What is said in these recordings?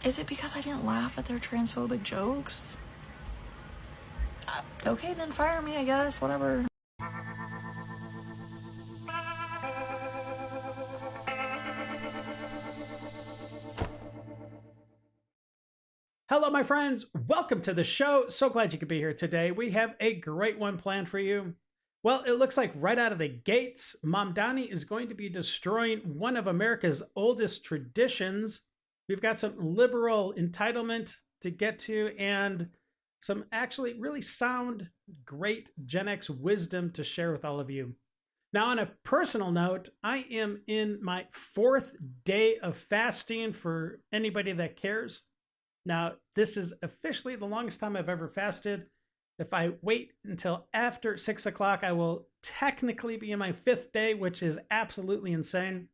Is it because I didn't laugh at their transphobic jokes? Okay, then fire me, I guess. Whatever. Hello, my friends. Welcome to the show. So glad you could be here today. We have a great one planned for you. Well, it looks like right out of the gates, Mamdani is going to be destroying one of America's oldest traditions. We've got some liberal entitlement to get to and some actually really sound, great Gen X wisdom to share with all of you. Now, on a personal note, I am in my 4th day of fasting for anybody that cares. Now, this is officially the longest time I've ever fasted. If I wait until after 6 o'clock, I will technically be in my 5th day, which is absolutely insane.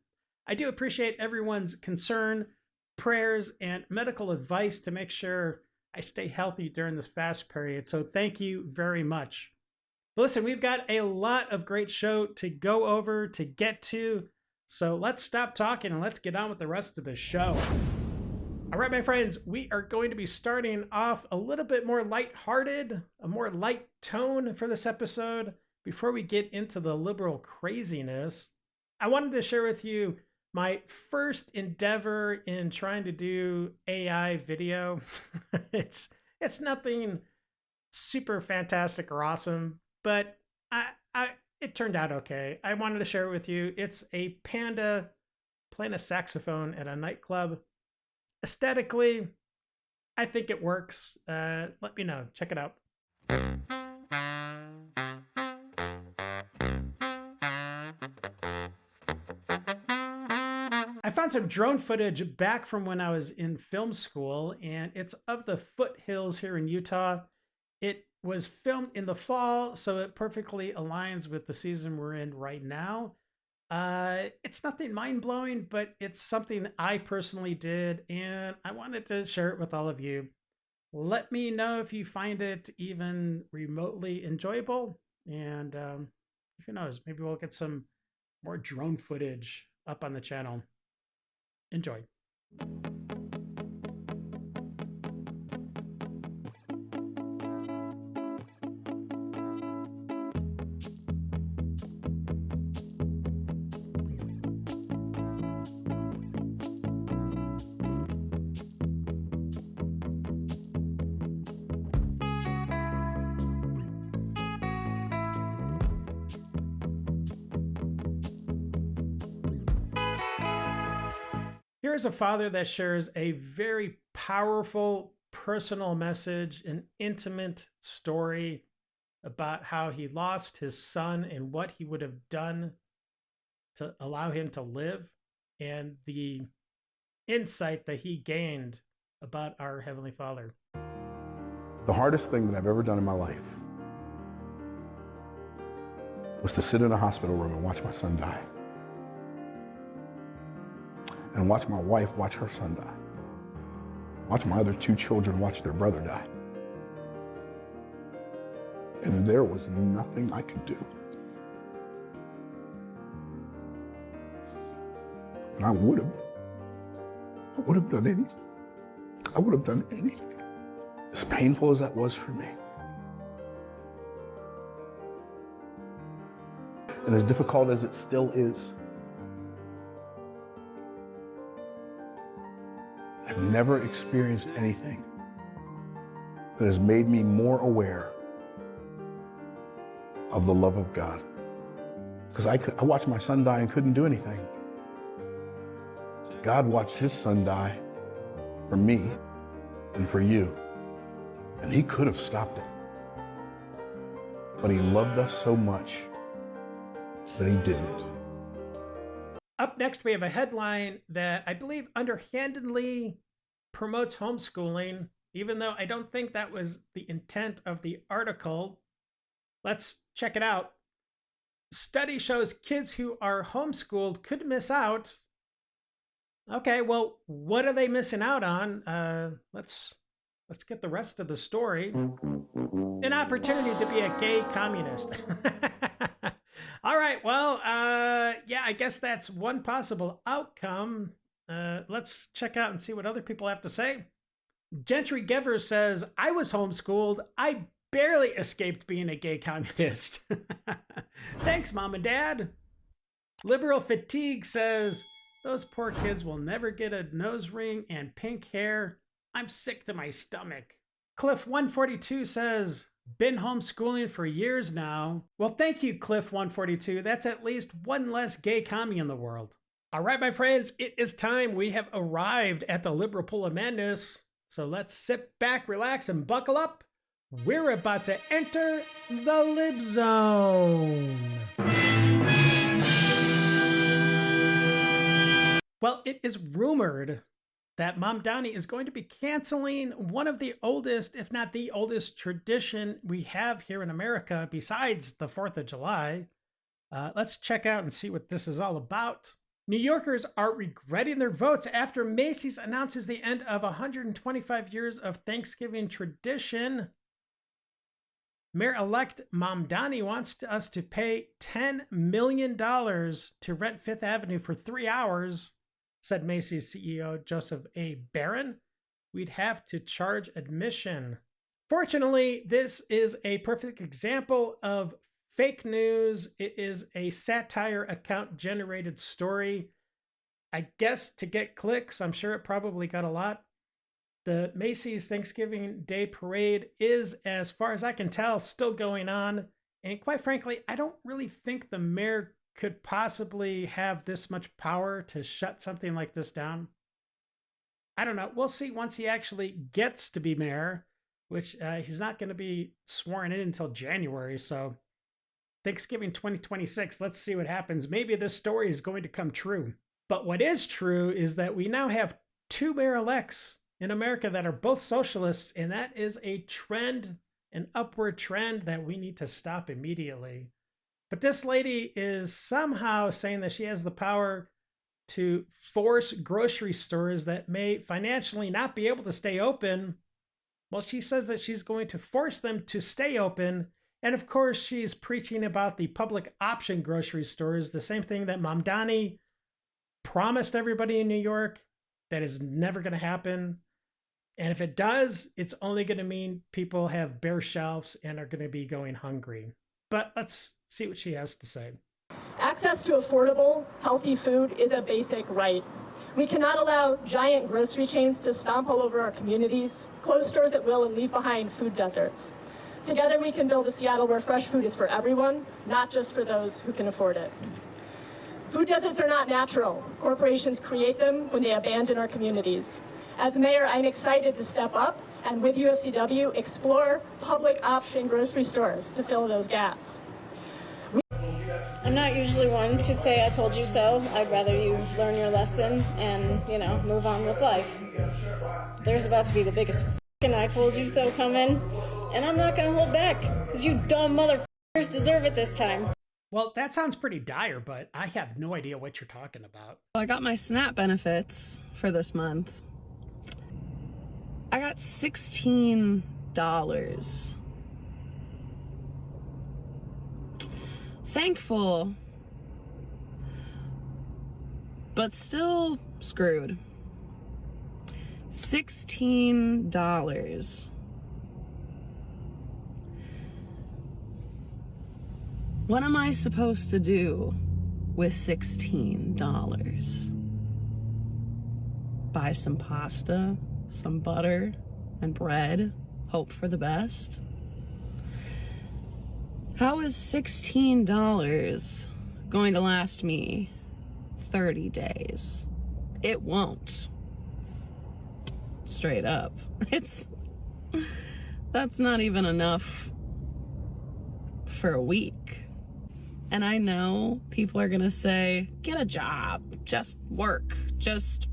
I do appreciate everyone's concern, prayers, and medical advice to make sure I stay healthy during this fast period. So thank you very much. But listen, we've got a lot of great show to go over, to get to. So let's stop talking and let's get on with the rest of the show. All right, my friends, we are going to be starting off a little bit more lighthearted, a more light tone for this episode. Before we get into the liberal craziness, I wanted to share with you my first endeavor in trying to do AI video. It's nothing super fantastic or awesome, but it turned out okay. I wanted to share it with you. It's a panda playing a saxophone at a nightclub. Aesthetically, I think it works. Let me know. Check it out. I found some drone footage back from when I was in film school, and it's of the foothills here in Utah. It was filmed in the fall, so it perfectly aligns with the season we're in right now. It's nothing mind-blowing, but it's something I personally did, and I wanted to share it with all of you. Let me know if you find it even remotely enjoyable, and who knows, maybe we'll get some more drone footage up on the channel. Enjoy. Here's a father that shares a very powerful personal message, an intimate story about how he lost his son and what he would have done to allow him to live, and the insight that he gained about our Heavenly Father. The hardest thing that I've ever done in my life was to sit in a hospital room and watch my son die. And watch my wife watch her son die. Watch my other 2 children watch their brother die. And there was nothing I could do. And I would have done anything. I would have done anything. As painful as that was for me. And as difficult as it still is, I've never experienced anything that has made me more aware of the love of God. Because I watched my son die and couldn't do anything. God watched his son die for me and for you. And he could have stopped it. But he loved us so much that he didn't. Up next, we have a headline that I believe underhandedly promotes homeschooling, even though I don't think that was the intent of the article. Let's check it out. Study shows kids who are homeschooled could miss out. Okay, well, what are they missing out on? Let's get the rest of the story. An opportunity to be a gay communist. All right, well, yeah, I guess that's one possible outcome. Let's check out and see what other people have to say. Gentry Giver says, I was homeschooled. I barely escaped being a gay communist. Thanks, Mom and Dad. Liberal Fatigue says, those poor kids will never get a nose ring and pink hair. I'm sick to my stomach. Cliff142 says, been homeschooling for years now. Well, thank you, Cliff142. That's at least one less gay commie in the world. All right, my friends, it is time. We have arrived at the liberal pool of madness. So let's sit back, relax, and buckle up. We're about to enter the Lib Zone. Well, it is rumored that Mom Donnie is going to be canceling one of the oldest, if not the oldest, tradition we have here in America besides the 4th of July. Let's check out and see what this is all about. New Yorkers are regretting their votes after Macey's announces the end of 125 years of Thanksgiving tradition. Mayor-elect Mom Donnie wants us to pay $10 million to rent Fifth Avenue for 3 hours, said Macey's CEO Joseph A. Barron. We'd have to charge admission. Fortunately, this is a perfect example of fake news. It is a satire account-generated story. I guess to get clicks. I'm sure it probably got a lot. The Macy's Thanksgiving Day Parade is, as far as I can tell, still going on. And quite frankly, I don't really think the mayor could possibly have this much power to shut something like this down. I don't know. We'll see once he actually gets to be mayor, which he's not going to be sworn in until January. So Thanksgiving 2026, let's see what happens. Maybe this story is going to come true. But what is true is that we now have 2 mayor-elects in America that are both socialists, and that is a trend, an upward trend that we need to stop immediately. But this lady is somehow saying that she has the power to force grocery stores that may financially not be able to stay open. Well, she says that she's going to force them to stay open. And of course, she's preaching about the public option grocery stores, the same thing that Mom Donnie promised everybody in New York. That is never going to happen. And if it does, it's only going to mean people have bare shelves and are going to be going hungry. But let's see what she has to say. Access to affordable, healthy food is a basic right. We cannot allow giant grocery chains to stomp all over our communities, close stores at will, and leave behind food deserts. Together we can build a Seattle where fresh food is for everyone, not just for those who can afford it. Food deserts are not natural. Corporations create them when they abandon our communities. As mayor, I'm excited to step up and with UFCW explore public option grocery stores to fill those gaps. I'm not usually one to say I told you so. I'd rather you learn your lesson and, move on with life. There's about to be the biggest f***ing I told you so coming, and I'm not going to hold back because you dumb motherfuckers deserve it this time. Well, that sounds pretty dire, but I have no idea what you're talking about. I got my SNAP benefits for this month. I got $16. Thankful, but still screwed. $16. What am I supposed to do with $16? Buy some pasta, some butter, and bread, hope for the best? How is $16 going to last me 30 days? It won't. Straight up. That's not even enough for a week. And I know people are gonna say, get a job, just work, just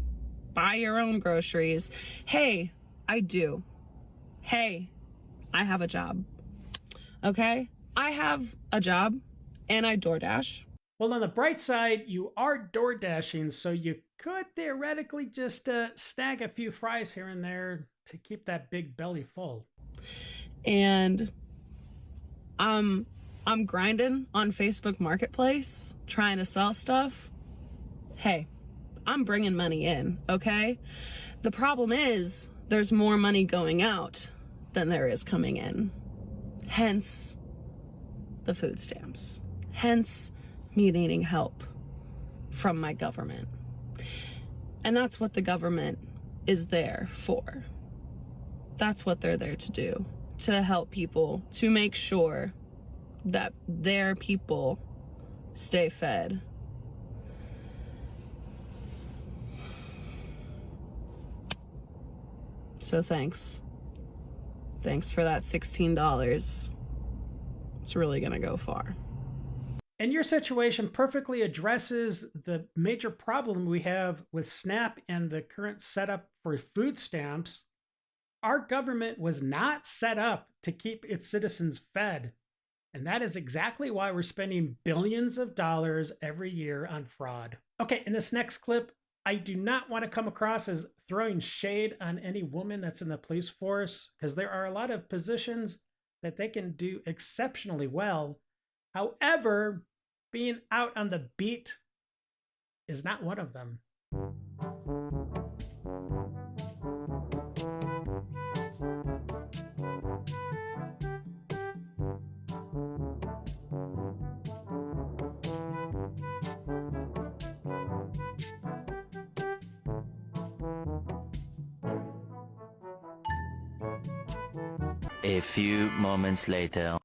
buy your own groceries. Hey, I do. Hey, I have a job. Okay? I have a job and I DoorDash. Well, on the bright side, you are door dashing, so you could theoretically just snag a few fries here and there to keep that big belly full. And I'm grinding on Facebook Marketplace, trying to sell stuff. Hey, I'm bringing money in, okay? The problem is there's more money going out than there is coming in. Hence the food stamps. Hence me needing help from my government. And that's what the government is there for. That's what they're there to do, to help people, to make sure that their people stay fed. So thanks. Thanks for that $16. It's really gonna go far. And your situation perfectly addresses the major problem we have with SNAP and the current setup for food stamps. Our government was not set up to keep its citizens fed. And that is exactly why we're spending billions of dollars every year on fraud. Okay, in this next clip, I do not want to come across as throwing shade on any woman that's in the police force, because there are a lot of positions that they can do exceptionally well. However, being out on the beat is not one of them. A few moments later.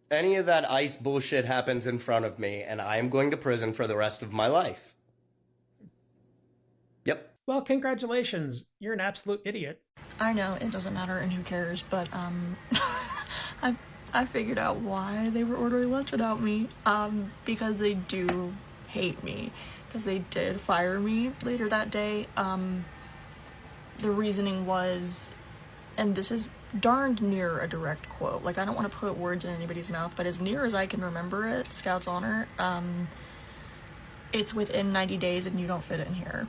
Any of that ICE bullshit happens in front of me, and I am going to prison for the rest of my life. Yep. Well, congratulations. You're an absolute idiot. I know it doesn't matter and who cares, but I figured out why they were ordering lunch without me. Because they do hate me. Because they did fire me later that day. The reasoning was, and this is darned near a direct quote. Like, I don't want to put words in anybody's mouth, but as near as I can remember it, Scout's honor, it's within 90 days and you don't fit in here.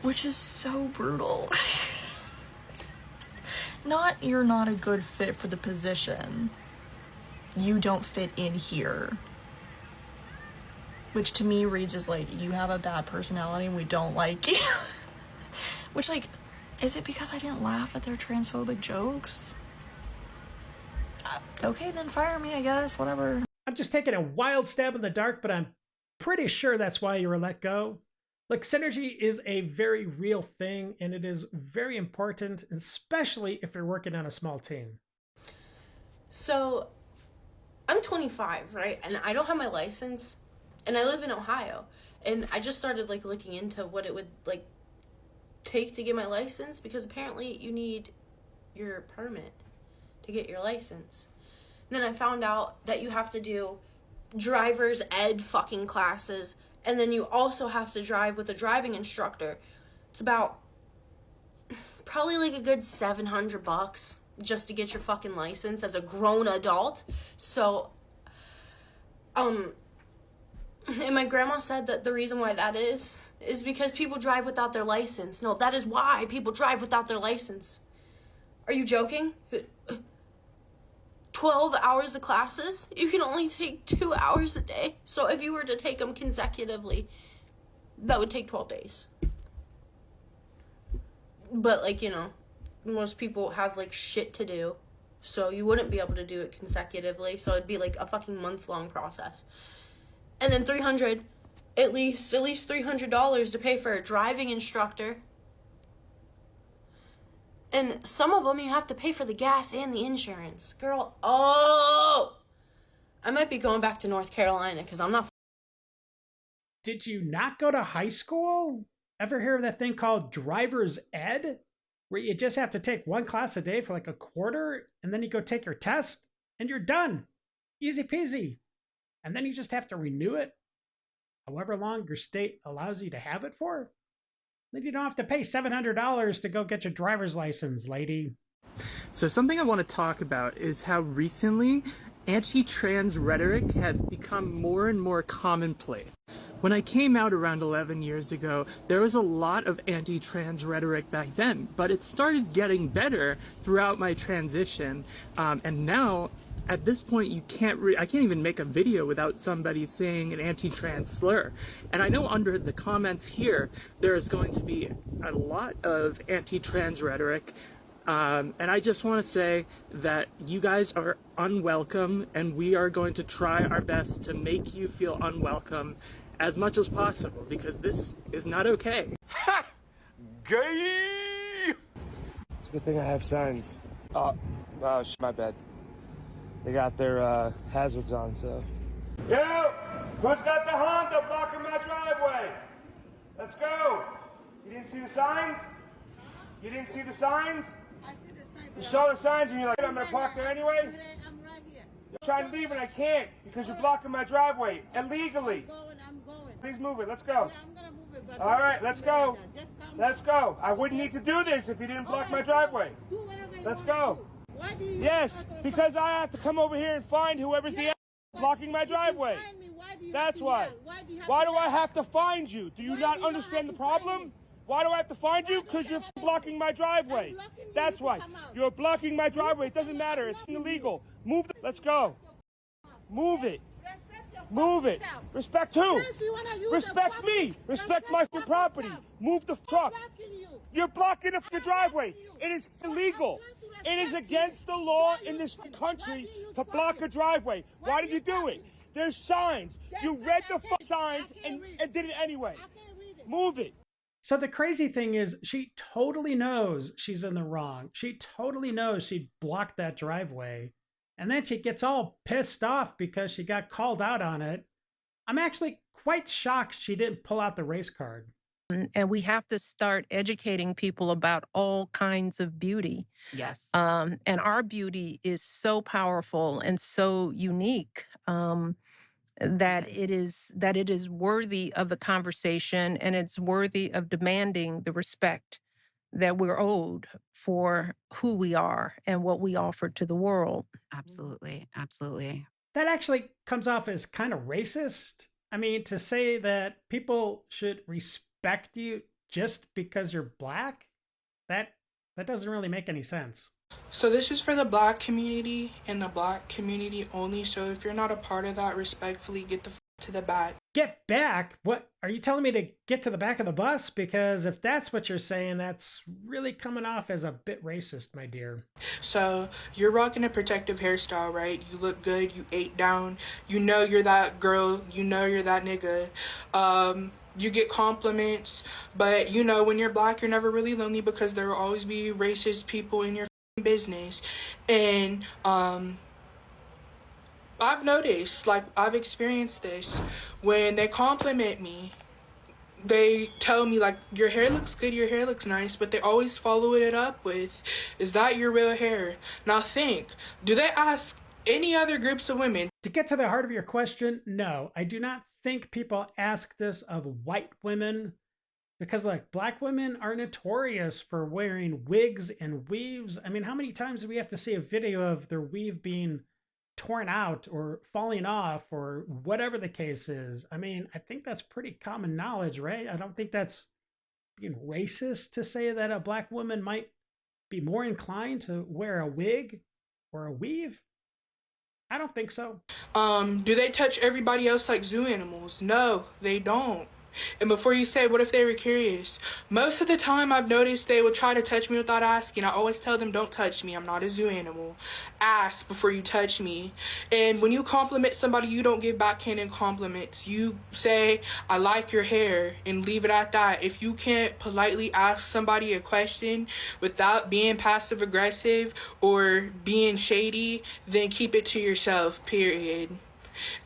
Which is so brutal. Not, you're not a good fit for the position. You don't fit in here. Which to me reads as like, you have a bad personality and we don't like you. Which, like, is it because I didn't laugh at their transphobic jokes? Okay, then fire me, I guess, whatever. I'm just taking a wild stab in the dark, but I'm pretty sure that's why you were let go. Like, synergy is a very real thing, and it is very important, especially if you're working on a small team. So, I'm 25, right? And I don't have my license, and I live in Ohio. And I just started, like, looking into what it would, like, take to get my license, because apparently you need your permit to get your license. And then I found out that you have to do driver's ed fucking classes, and then you also have to drive with a driving instructor. It's about probably like a good $700 just to get your fucking license as a grown adult. So, and my grandma said that the reason why that is because people drive without their license. No, that is why people drive without their license. Are you joking? 12 hours of classes? You can only take 2 hours a day. So if you were to take them consecutively, that would take 12 days. But, like, you know, most people have, like, shit to do. So you wouldn't be able to do it consecutively. So it'd be, like, a fucking months-long process. And then at least $300 to pay for a driving instructor. And some of them you have to pay for the gas and the insurance. Girl, I might be going back to North Carolina because I'm not. Did you not go to high school? Ever hear of that thing called driver's ed? Where you just have to take one class a day for like a quarter, and then you go take your test, and you're done. Easy peasy. And then you just have to renew it however long your state allows you to have it for. Then you don't have to pay $700 to go get your driver's license, lady. So something I want to talk about is how recently anti-trans rhetoric has become more and more commonplace. When I came out around 11 years ago, there was a lot of anti-trans rhetoric back then, but it started getting better throughout my transition. And now, at this point, I can't even make a video without somebody saying an anti-trans slur. And I know under the comments here, there is going to be a lot of anti-trans rhetoric. And I just want to say that you guys are unwelcome, and we are going to try our best to make you feel unwelcome as much as possible, because this is not okay. Ha! Gay! It's a good thing I have signs. My bad. They got their hazards on, so. Yo! Who's got the Honda blocking my driveway? Let's go! You didn't see the signs? You didn't see the signs? I see the signs. You saw the signs and you're like, I'm gonna park there anyway? I'm right here. I'm trying to leave and I can't because you're blocking my driveway illegally. I'm going. Please move it. Let's go. Yeah, I'm gonna move it. But all right, let's go. Let's go. I wouldn't Okay. need to do this if you didn't block my driveway. Do whatever you Let's want go. to do. Why do you Yes, because I have to come over here and find whoever's the blocking my driveway. find me, why do you That's have to why. yell? Why do you have Why to do I yell? have to find you? Do you Why not do you understand the have to find problem? me? Why do I have to find you? Because you're blocking my driveway. That's why. You're blocking my driveway. It doesn't matter. It's illegal. Move. Let's go. Move it. Move it. Respect who? Since you wanna use Respect the me. Respect my property. Move the truck. You're blocking the driveway. It is illegal. It is against the law in this country to block a driveway. Why did you do it? There's signs. You read the signs and did it anyway. Move it. So the crazy thing is she totally knows she's in the wrong. She totally knows she blocked that driveway. And then she gets all pissed off because she got called out on it. I'm actually quite shocked she didn't pull out the race card. And we have to start educating people about all kinds of beauty. Yes. And our beauty is so powerful and so unique that it is worthy of the conversation, and it's worthy of demanding the respect that we're owed for who we are and what we offer to the world. Absolutely. Absolutely. That actually comes off as kind of racist. I mean, to say that people should respect you just because you're black, that doesn't really make any sense. So this is for the black community and the black community only. So if you're not a part of that, respectfully get the to the back. Get back? What are you telling me, to get to the back of the bus? Because if that's what you're saying, that's really coming off as a bit racist, my dear. So you're rocking a protective hairstyle, right? You look good, you ate down, you know you're that girl, you know you're that nigga. You get compliments, but you know when you're black, you're never really lonely because there will always be racist people in your business. And I've noticed, like, I've experienced this. When they compliment me, they tell me, like, your hair looks good, your hair looks nice, but they always follow it up with, is that your real hair? Now think, do they ask any other groups of women? To get to the heart of your question, no, I do not think people ask this of white women, because, like, black women are notorious for wearing wigs and weaves. I mean, how many times do we have to see a video of their weave being torn out or falling off or whatever the case is? I mean, I think that's pretty common knowledge, right? I don't think that's being racist to say that a black woman might be more inclined to wear a wig or a weave. I don't think so. Do they touch everybody else like zoo animals? No, they don't. And before you say, what if they were curious? Most of the time I've noticed they will try to touch me without asking. I always tell them, don't touch me. I'm not a zoo animal. Ask before you touch me. And when you compliment somebody, you don't give backhanded compliments. You say, I like your hair, and leave it at that. If you can't politely ask somebody a question without being passive aggressive or being shady, then keep it to yourself, period.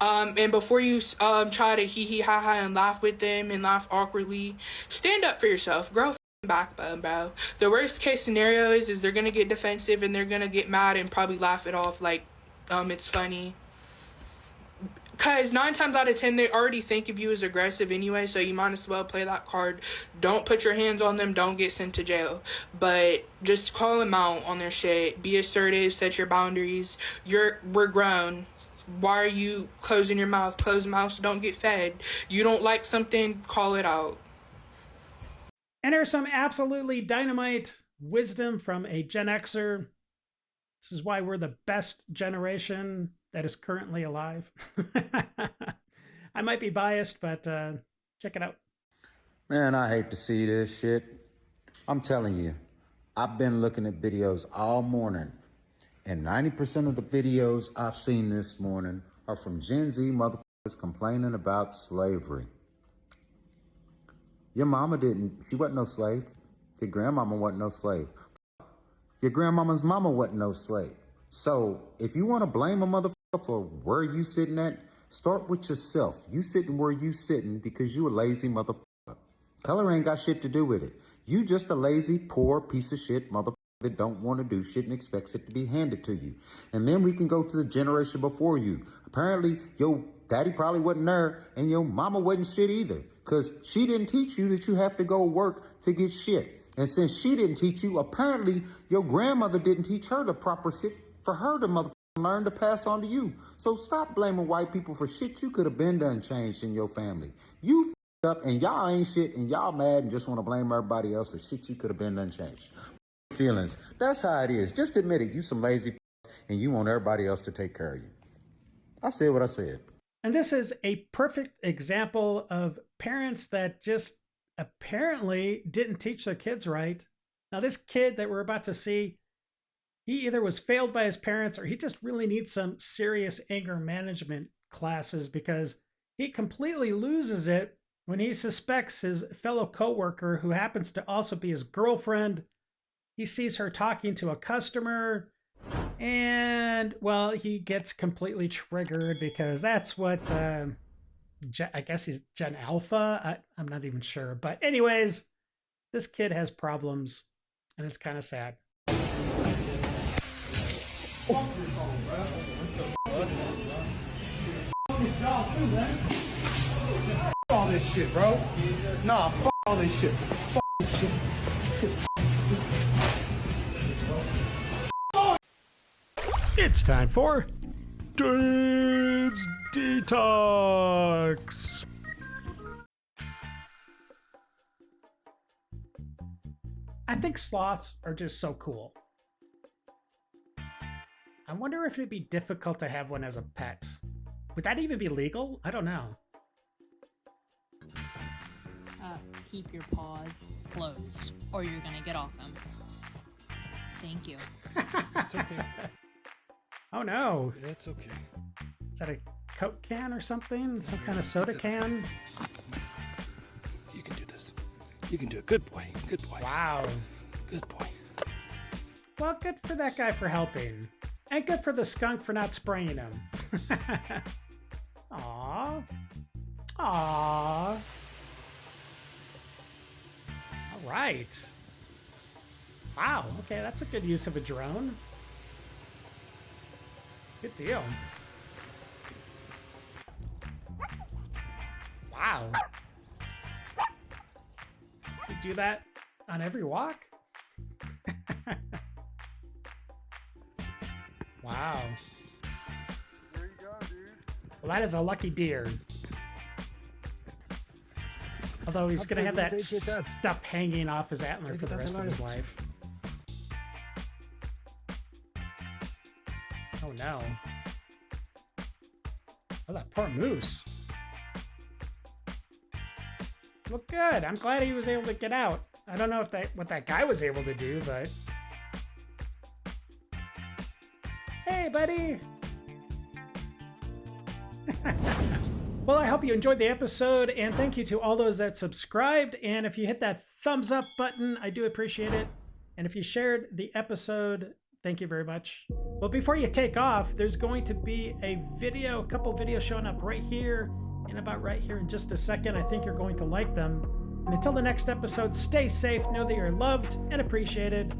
And before you try to hee hee ha ha and laugh with them and laugh awkwardly, stand up for yourself. Grow a backbone, bro. The worst case scenario is they're gonna get defensive and they're gonna get mad and probably laugh it off like it's funny. Because 9 times out of 10, they already think of you as aggressive anyway, so you might as well play that card. Don't put your hands on them. Don't get sent to jail. But just call them out on their shit. Be assertive. Set your boundaries. We're grown. Why are you closing your mouth? Closed mouths don't get fed. You don't like something, call it out. And there's some absolutely dynamite wisdom from a Gen Xer. This is why we're the best generation that is currently alive. I might be biased, but check it out. Man, I hate to see this shit. I'm telling you, I've been looking at videos all morning, and 90% of the videos I've seen this morning are from Gen Z motherfuckers complaining about slavery. Your mama she wasn't no slave. Your grandmama wasn't no slave. Your grandmama's mama wasn't no slave. So if you want to blame a motherfucker for where you sitting at, start with yourself. You sitting where you sitting because you a lazy motherfucker. Color ain't got shit to do with it. You just a lazy, poor piece of shit motherfucker that don't want to do shit and expects it to be handed to you. And then we can go to the generation before you. Apparently, your daddy probably wasn't there and your mama wasn't shit either, because she didn't teach you that you have to go work to get shit. And since she didn't teach you, apparently your grandmother didn't teach her the proper shit for her to motherfucker learn to pass on to you. So stop blaming white people for shit you could have been done changed in your family. You up and y'all ain't shit and y'all mad and just want to blame everybody else for shit you could have been done changed. Feelings. That's how it is. Just admit it. You some lazy and you want everybody else to take care of you. I said what I said. And this is a perfect example of parents that just apparently didn't teach their kids right. Now, this kid that we're about to see, he either was failed by his parents or he just really needs some serious anger management classes, because he completely loses it when he suspects his fellow coworker, who happens to also be his girlfriend. He sees her talking to a customer, and, well, he gets completely triggered because that's what, I guess he's Gen Alpha. I'm not even sure. But anyways, this kid has problems, and it's kind of sad. All this shit, bro. Nah, fuck all this shit. Fuck this shit. It's time for Dave's Detox. I think sloths are just so cool. I wonder if it'd be difficult to have one as a pet. Would that even be legal? I don't know. Keep your paws closed, or you're gonna get off them. Thank you. It's okay. Oh no. That's okay. Is that a Coke can or something? Some kind of soda can? You can do this. You can do it. Good boy. Good boy. Wow. Good boy. Well, good for that guy for helping. And good for the skunk for not spraying him. Aww. Aww. All right. Wow. Okay, that's a good use of a drone. Good deal. Wow. Does he do that on every walk? Wow. There you go, dude. Well, that is a lucky deer. Although he's going to have that stuff hanging off his antler for the rest of his life. Oh no. Oh, that poor moose. Look good. I'm glad he was able to get out. I don't know if what that guy was able to do, but... Hey, buddy! Well, I hope you enjoyed the episode, and thank you to all those that subscribed. And if you hit that thumbs up button, I do appreciate it. And if you shared the episode, thank you very much. Well, before you take off, there's going to be a couple videos showing up right here and about right here in just a second. I think you're going to like them. And until the next episode, stay safe, know that you're loved and appreciated,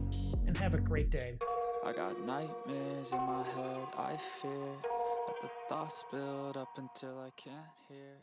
and have a great day. I got nightmares in my head, I fear that the thoughts build up until I can't hear.